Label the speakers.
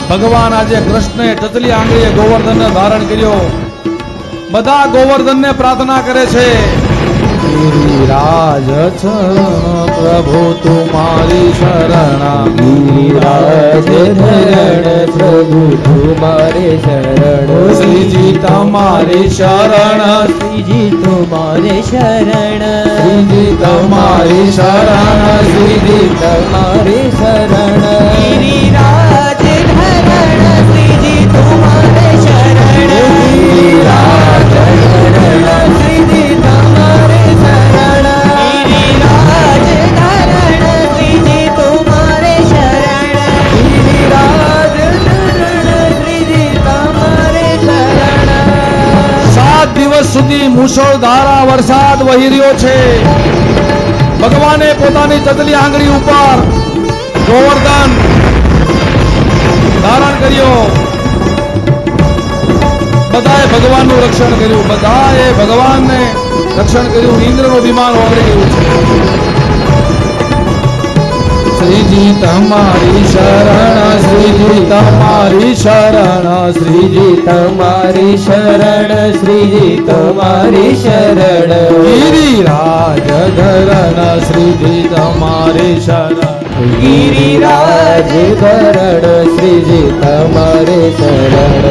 Speaker 1: ભગવાન આજે કૃષ્ણે ટચલી આંગળીએ ગોવર્ધનને ધારણ કર્યો. બધા ગોવર્ધનને પ્રાર્થના કરે છે, ગિરિરાજ ચરણ પ્રભુ તુમારી શરણ.
Speaker 2: ગિરિરાજ ધરણ પ્રભુ તુમારે શરણ.
Speaker 1: શ્રીજી તમારી શરણ,
Speaker 2: શ્રીજી તુમારે શરણ.
Speaker 1: શ્રીજી તમારી શરણ, શ્રીજી
Speaker 2: તમારે શરણ.
Speaker 3: ગિરિરાજ ધરણ શ્રીજી તુમારે શરણ.
Speaker 2: ગિરિરાજ ધરણ શ્રીજી તમારે શરણ.
Speaker 3: ગિરિરાજ ધરણ શ્રીજી તુમારે શરણ.
Speaker 2: ગિરિરાજ ધરણ શ્રીજી તમારે શરણ.
Speaker 1: 7 દિવસ સુધી મુશળધારા વરસાદ વહી રહ્યો છે. ભગવાને પોતાની ચતલી આંગળી ઉપર ગોવર્ધન ધારણ કર્યો. બધાએ ભગવાનનું રક્ષણ કર્યું, બધાએ ભગવાનને રક્ષણ કર્યું. ઇન્દ્રનું વિમાન ઓગળી ગયું છે. શ્રીજી તમારી શરણ, શ્રીજી તમારી શરણ,
Speaker 2: શ્રીજી તમારી શરણ. શ્રીજી તમારી શરણ.
Speaker 1: ગિરિરાજ ધરણ શ્રીજી તમારી શરણ.
Speaker 2: ગિરિરાજ ધરણ શ્રીજી તમારે શરણ.